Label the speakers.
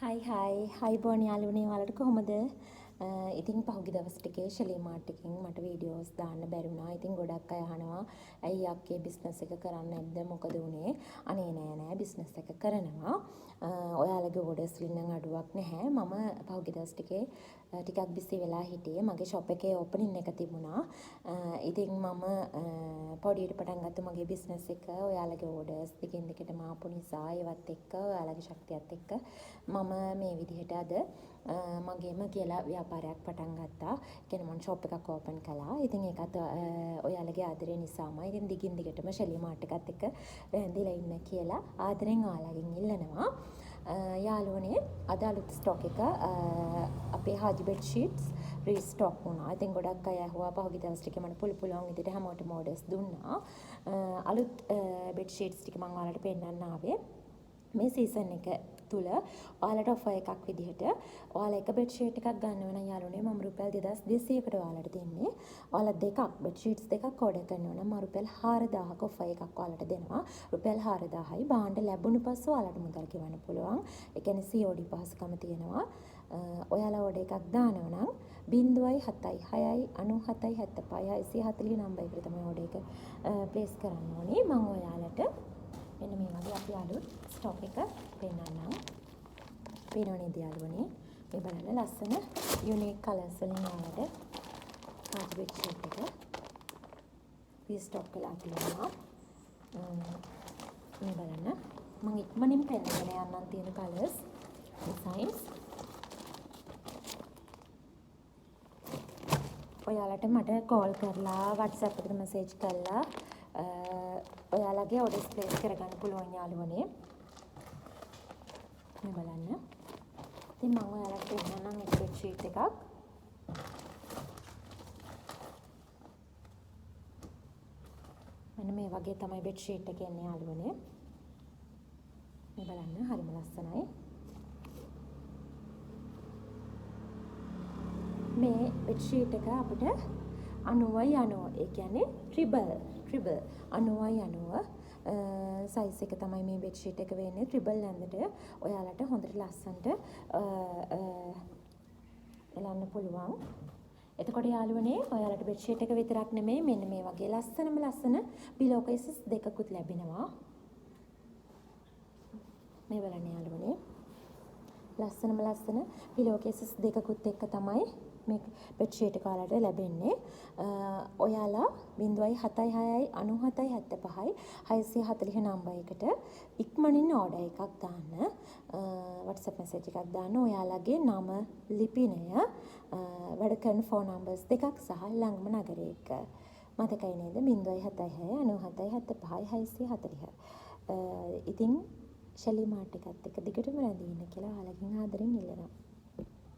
Speaker 1: හයි bone යාළුවනේ ඔයාලට කොහොමද? ඉතින් පහුගිය දවස් ටිකේ ෂෙලී මාර්ට් එකෙන් මට වීඩියෝස් දාන්න බැරි වුණා. ඉතින් ගොඩක් අය අහනවා ඇයි අක්කේ බිස්නස් එක කරන්නේ නැද්ද? මොකද උනේ? අනේ නෑ බිස්නස් එක කරනවා. ඔයාලගේ ඕඩර්ස් වලින් නම් අඩුවක් නැහැ. මම පහුගිය දවස් ටිකේ ටිකක් බිසි වෙලා හිටියේ. මගේ ෂොප් එකේ ඕපනින් එක තිබුණා. ඉතින් මම පොඩියට පටන් ගත්ත මගේ බිස්නස් එක ඔයාලගේ ඕඩර්ස් දිගින් දිගටම ආපු නිසා ඒවත් එක්ක ඔයාලගේ ශක්තියත් එක්ක මම මේ විදිහට අද මගේම කියලා ව්‍යාපාරයක් පටන් ගත්තා. කියන්නේ මම ෂොප් එකක් ඕපන් කළා. ඉතින් ඒකත් ඔයාලගේ ආදරය නිසාමයි. ඉතින් දිගින් දිගටම ෂෙලී මාර්ට් එකත් එක්ක රැඳිලා ඉන්න කියලා ආදරෙන් ඔයාලගෙන් ඉල්ලනවා. යාළුවනේ අද අලුත් ස්ටොක් එක අපේ හාජි බෙඩ් ෂීට්ස් රීස්ටොක් වුණා. ඉතින් ගොඩක් අය ඇහුවා පහුගිය දවස් ටිකේ මට පුළුවන් විදිහට හැමෝටම ඕඩර්ස් දුන්නා. අලුත් බෙඩ් ෂීට්ස් ටික මම ඔයාලට පෙන්නන්න ආවේ. මේ සීසන් එක තුල ඔයාලට ඔෆර් එකක් විදිහට ඔයාලා එක බෙඩ් ෂීට් එකක් ගන්නව නම් යාළුවනේ මම රුපියල් 2200කට ඔයාලට දෙන්නේ. ඔයාලා දෙකක් බෙඩ් ෂීට්ස් දෙකක් ඕඩර් කරනවා නම් මම රුපියල් 4000ක ඔෆර් එකක් ඔයාලට දෙනවා. රුපියල් 4000යි භාණ්ඩ ලැබුණු පස්සේ ඔයාලට මුදල් ගෙවන්න පුළුවන්. ඒ කියන්නේ COD පහසුකම තියෙනවා. ඔයාලා ඕඩර් එකක් දානවා නම් 0769775 නම්බර් එකට තමයි ඕඩර් එක ප්ලේස් කරන්න ඕනේ. මම ඔයාලට මෙන්න මේ වගේ අපි අලුත් ස්ටොක් එක පෙන්නන්නම්. පේනව නේද යාළුවනේ? මේ බලන්න ලස්සන යුනික් කලර්ස් වලින් ඔයාලට හාජි බෙඩ් ෂීට් එක රීස්ටොක් කරලා තියෙනවා. මේ බලන්න මම ඉක්මනින් පෙන්නගෙන යන්නම් තියෙන කලර්ස් ඩිසයින්ස්. ඔයාලට මට කෝල් කරලා WhatsApp එකට මැසේජ් කරලා ඔයාලගේ ඕඩර්ස් ප්ලේස් කරගන්න පුළුවන් යාළුවනේ. මේ බලන්න. ඉතින් මම ඔයාලට දෙන්නම් එක බෙඩ් ෂීට් එකක්. මෙන්න මේ වගේ තමයි බෙඩ් ෂීට් එක එන්නේ යාළුවනේ. මේ බලන්න හරිම ලස්සනයි. මේ බෙඩ් ෂීට් එක අපිට 90 ඒ කියන්නේ ට්‍රිබල් 90 සයිස් එක තමයි මේ බෙඩ් ෂීට් එක වෙන්නේ. ට්‍රිබල් ලැන්දට ඔයාලට හොඳට ලස්සනට එලන්න පුළුවන්. එතකොට යාළුවනේ ඔයාලට බෙඩ් ෂීට් එක විතරක් නෙමෙයි මෙන්න මේ වගේ ලස්සන පිලෝ කේසස් දෙකකුත් ලැබෙනවා. මේ බලන්න යාළුවනේ. ලස්සන පිලෝ කේසස් දෙකකුත් එක්ක තමයි මේ බෙඩ් ෂීට් එක ඔයාලට ලැබෙන්නේ. ඔයාලා 0769775 නම්බර් එකට ඉක්මනින් ඕඩර් එකක් දාන්න. WhatsApp message එකක් දාන්න. ඔයාලගේ නම, ලිපිනය, වැඩ කරන ෆෝන් නම්බර්ස් දෙකක් සහ ළඟම නගරය එක. මතකයි නේද? 0769775 ඉතින් ෂෙලී මාර්ට් එකත් එක්ක දිගටම රැඳී ඉන්න කියලා ඔයාලගෙන් ආදරෙන් ඉල්ලනවා.